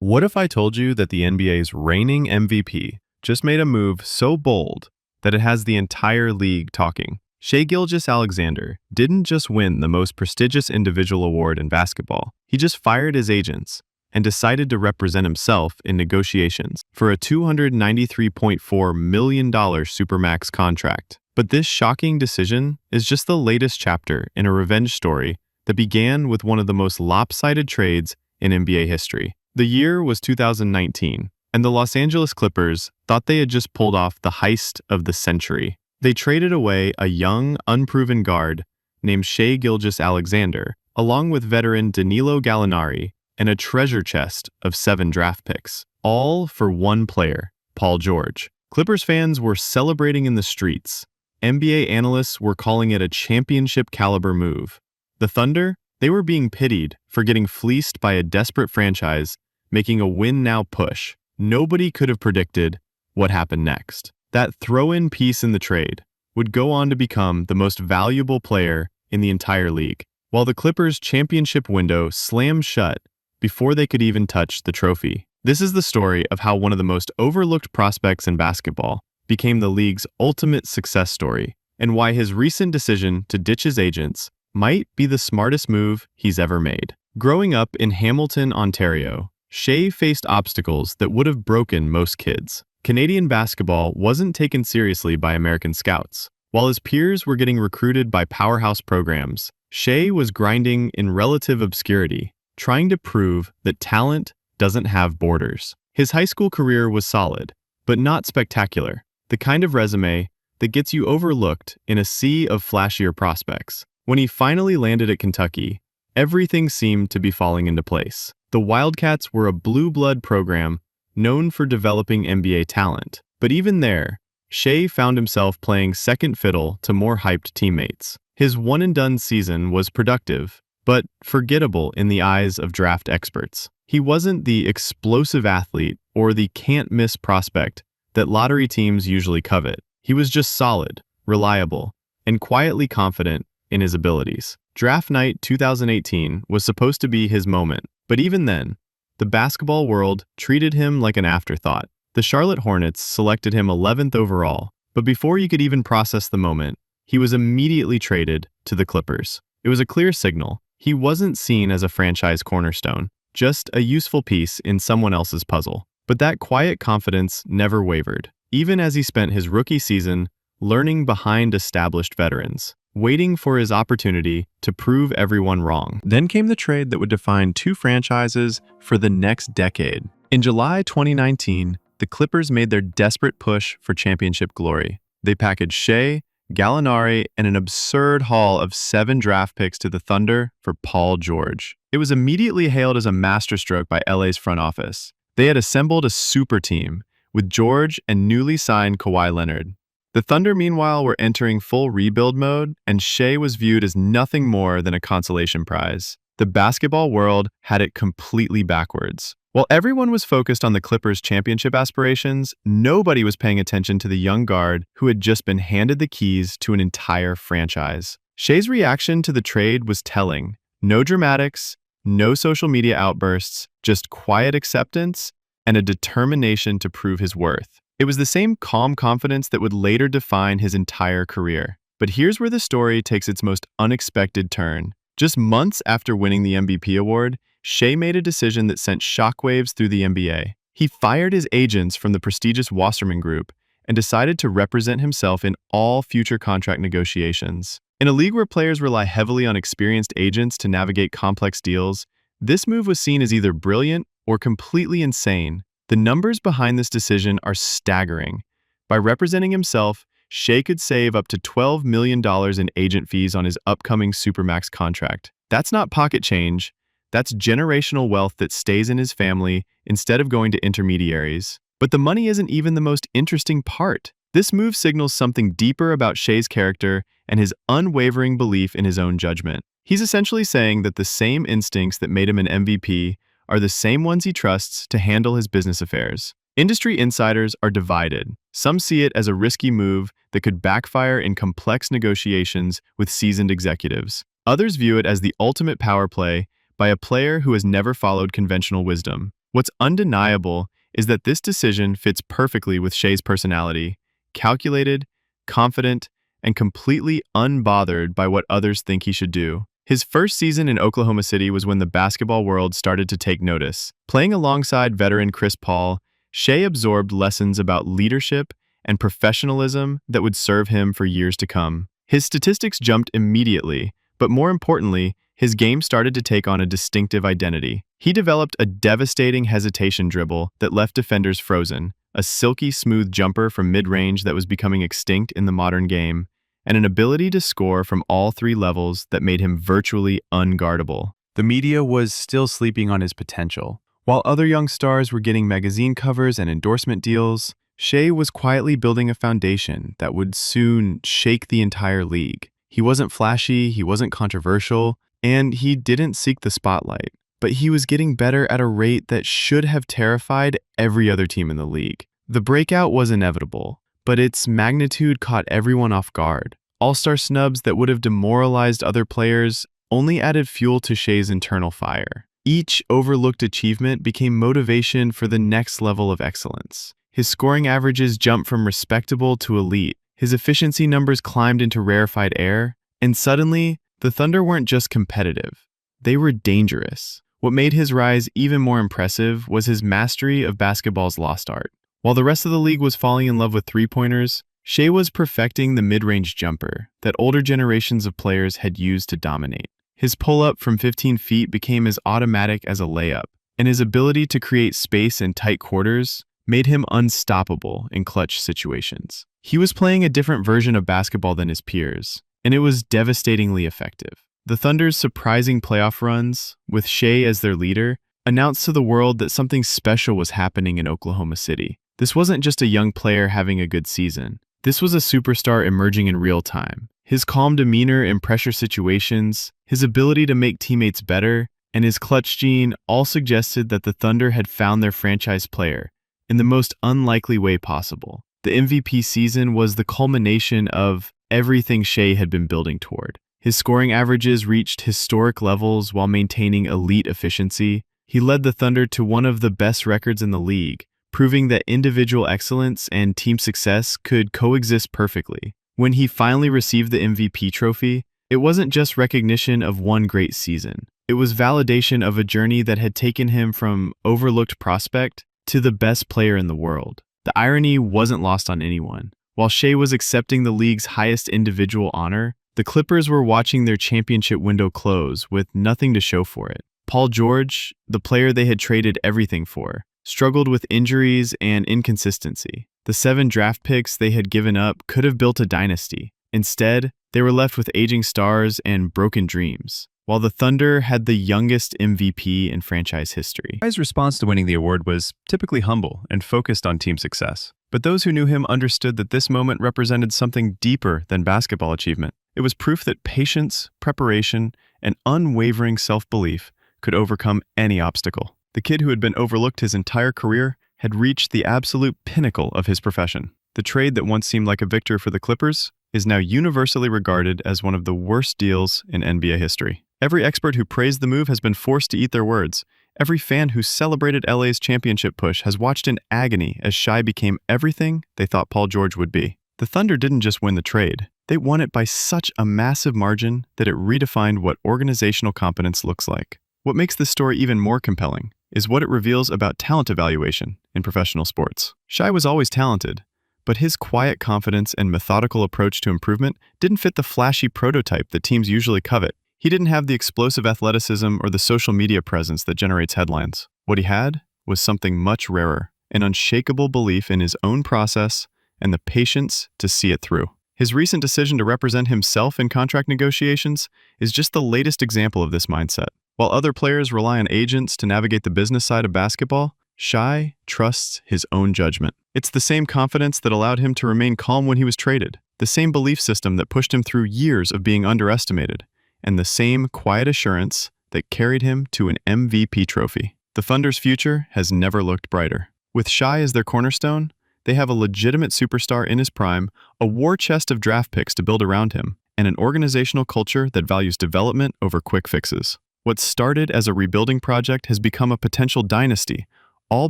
What if I told you that the NBA's reigning MVP just made a move so bold that it has the entire league talking? Shai Gilgeous-Alexander didn't just win the most prestigious individual award in basketball. He just fired his agents and decided to represent himself in negotiations for a $293.4 million supermax contract. But this shocking decision is just the latest chapter in a revenge story that began with one of the most lopsided trades in NBA history. The year was 2019, and the Los Angeles Clippers thought they had just pulled off the heist of the century. They traded away a young, unproven guard named Shai Gilgeous-Alexander, along with veteran Danilo Gallinari, and a treasure chest of 7 draft picks, all for one player, Paul George. Clippers fans were celebrating in the streets. NBA analysts were calling it a championship-caliber move. The Thunder, they were being pitied for getting fleeced by a desperate franchise making a win-now push. Nobody could have predicted what happened next. That throw-in piece in the trade would go on to become the most valuable player in the entire league, while the Clippers' championship window slammed shut before they could even touch the trophy. This is the story of how one of the most overlooked prospects in basketball became the league's ultimate success story, and why his recent decision to ditch his agents might be the smartest move he's ever made. Growing up in Hamilton, Ontario, Shai faced obstacles that would have broken most kids. Canadian basketball wasn't taken seriously by American scouts. While his peers were getting recruited by powerhouse programs, Shai was grinding in relative obscurity, trying to prove that talent doesn't have borders. His high school career was solid, but not spectacular, the kind of resume that gets you overlooked in a sea of flashier prospects. When he finally landed at Kentucky, everything seemed to be falling into place. The Wildcats were a blue blood program known for developing NBA talent, but even there, Shai found himself playing second fiddle to more hyped teammates. His one-and-done season was productive, but forgettable in the eyes of draft experts. He wasn't the explosive athlete or the can't-miss prospect that lottery teams usually covet. He was just solid, reliable, and quietly confident in his abilities. Draft night 2018 was supposed to be his moment, but even then, the basketball world treated him like an afterthought. The Charlotte Hornets selected him 11th overall, but before you could even process the moment, he was immediately traded to the Clippers. It was a clear signal. He wasn't seen as a franchise cornerstone, just a useful piece in someone else's puzzle. But that quiet confidence never wavered, even as he spent his rookie season learning behind established veterans, waiting for his opportunity to prove everyone wrong. Then came the trade that would define 2 franchises for the next decade. In July 2019, the Clippers made their desperate push for championship glory. They packaged Shai, Gallinari, and an absurd haul of 7 draft picks to the Thunder for Paul George. It was immediately hailed as a masterstroke by LA's front office. They had assembled a super team with George and newly signed Kawhi Leonard. The Thunder, meanwhile, were entering full rebuild mode, and Shai was viewed as nothing more than a consolation prize. The basketball world had it completely backwards. While everyone was focused on the Clippers' championship aspirations, nobody was paying attention to the young guard who had just been handed the keys to an entire franchise. Shai's reaction to the trade was telling. No dramatics, no social media outbursts, just quiet acceptance and a determination to prove his worth. It was the same calm confidence that would later define his entire career. But here's where the story takes its most unexpected turn. Just months after winning the MVP award, Shai made a decision that sent shockwaves through the NBA. He fired his agents from the prestigious Wasserman Group and decided to represent himself in all future contract negotiations. In a league where players rely heavily on experienced agents to navigate complex deals, this move was seen as either brilliant or completely insane. The numbers behind this decision are staggering. By representing himself, Shai could save up to $12 million in agent fees on his upcoming supermax contract. That's not pocket change. That's generational wealth that stays in his family instead of going to intermediaries. But the money isn't even the most interesting part. This move signals something deeper about Shai's character and his unwavering belief in his own judgment. He's essentially saying that the same instincts that made him an MVP are the same ones he trusts to handle his business affairs. Industry insiders are divided. Some see it as a risky move that could backfire in complex negotiations with seasoned executives. Others view it as the ultimate power play by a player who has never followed conventional wisdom. What's undeniable is that this decision fits perfectly with Shai's personality, calculated, confident, and completely unbothered by what others think he should do. His first season in Oklahoma City was when the basketball world started to take notice. Playing alongside veteran Chris Paul, Shai absorbed lessons about leadership and professionalism that would serve him for years to come. His statistics jumped immediately, but more importantly, his game started to take on a distinctive identity. He developed a devastating hesitation dribble that left defenders frozen, a silky smooth jumper from mid-range that was becoming extinct in the modern game, and an ability to score from all three levels that made him virtually unguardable. The media was still sleeping on his potential. While other young stars were getting magazine covers and endorsement deals, Shai was quietly building a foundation that would soon shake the entire league. He wasn't flashy, he wasn't controversial, and he didn't seek the spotlight. But he was getting better at a rate that should have terrified every other team in the league. The breakout was inevitable, but its magnitude caught everyone off guard. All-star snubs that would have demoralized other players only added fuel to Shai's internal fire. Each overlooked achievement became motivation for the next level of excellence. His scoring averages jumped from respectable to elite. His efficiency numbers climbed into rarefied air, and suddenly, the Thunder weren't just competitive. They were dangerous. What made his rise even more impressive was his mastery of basketball's lost art. While the rest of the league was falling in love with three-pointers, Shai was perfecting the mid-range jumper that older generations of players had used to dominate. His pull-up from 15 feet became as automatic as a layup, and his ability to create space in tight quarters made him unstoppable in clutch situations. He was playing a different version of basketball than his peers, and it was devastatingly effective. The Thunder's surprising playoff runs, with Shai as their leader, announced to the world that something special was happening in Oklahoma City. This wasn't just a young player having a good season. This was a superstar emerging in real time. His calm demeanor in pressure situations, his ability to make teammates better, and his clutch gene all suggested that the Thunder had found their franchise player in the most unlikely way possible. The MVP season was the culmination of everything Shai had been building toward. His scoring averages reached historic levels while maintaining elite efficiency. He led the Thunder to one of the best records in the league, proving that individual excellence and team success could coexist perfectly. When he finally received the MVP trophy, it wasn't just recognition of one great season. It was validation of a journey that had taken him from overlooked prospect to the best player in the world. The irony wasn't lost on anyone. While Shai was accepting the league's highest individual honor, the Clippers were watching their championship window close with nothing to show for it. Paul George, the player they had traded everything for, struggled with injuries and inconsistency. The 7 draft picks they had given up could have built a dynasty. Instead, they were left with aging stars and broken dreams, while the Thunder had the youngest MVP in franchise history. Shai's response to winning the award was typically humble and focused on team success. But those who knew him understood that this moment represented something deeper than basketball achievement. It was proof that patience, preparation, and unwavering self-belief could overcome any obstacle. The kid who had been overlooked his entire career had reached the absolute pinnacle of his profession. The trade that once seemed like a victory for the Clippers is now universally regarded as one of the worst deals in NBA history. Every expert who praised the move has been forced to eat their words. Every fan who celebrated LA's championship push has watched in agony as Shai became everything they thought Paul George would be. The Thunder didn't just win the trade. They won it by such a massive margin that it redefined what organizational competence looks like. What makes this story even more compelling is what it reveals about talent evaluation in professional sports. Shai was always talented, but his quiet confidence and methodical approach to improvement didn't fit the flashy prototype that teams usually covet. He didn't have the explosive athleticism or the social media presence that generates headlines. What he had was something much rarer, an unshakable belief in his own process and the patience to see it through. His recent decision to represent himself in contract negotiations is just the latest example of this mindset. While other players rely on agents to navigate the business side of basketball, Shai trusts his own judgment. It's the same confidence that allowed him to remain calm when he was traded, the same belief system that pushed him through years of being underestimated, and the same quiet assurance that carried him to an MVP trophy. The Thunder's future has never looked brighter. With Shai as their cornerstone, they have a legitimate superstar in his prime, a war chest of draft picks to build around him, and an organizational culture that values development over quick fixes. What started as a rebuilding project has become a potential dynasty, all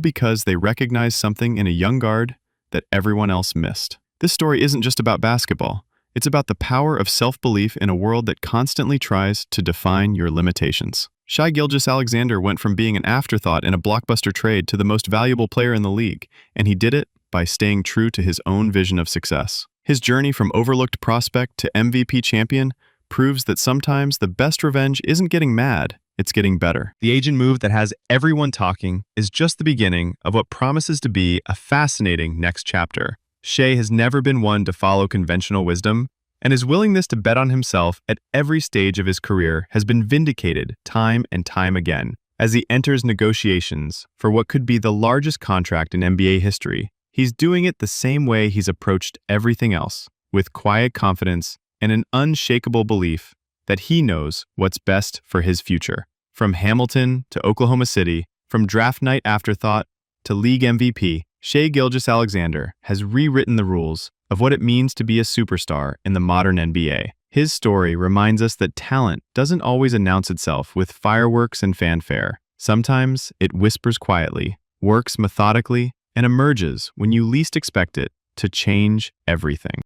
because they recognized something in a young guard that everyone else missed. This story isn't just about basketball. It's about the power of self-belief in a world that constantly tries to define your limitations. Shai Gilgeous-Alexander went from being an afterthought in a blockbuster trade to the most valuable player in the league, and he did it by staying true to his own vision of success. His journey from overlooked prospect to MVP champion proves that sometimes the best revenge isn't getting mad, it's getting better. The agent move that has everyone talking is just the beginning of what promises to be a fascinating next chapter. Shai has never been one to follow conventional wisdom, and his willingness to bet on himself at every stage of his career has been vindicated time and time again. As he enters negotiations for what could be the largest contract in NBA history, he's doing it the same way he's approached everything else, with quiet confidence and an unshakable belief that he knows what's best for his future. From Hamilton to Oklahoma City, from draft night afterthought to league MVP, Shai Gilgeous-Alexander has rewritten the rules of what it means to be a superstar in the modern NBA. His story reminds us that talent doesn't always announce itself with fireworks and fanfare. Sometimes it whispers quietly, works methodically, and emerges when you least expect it to change everything.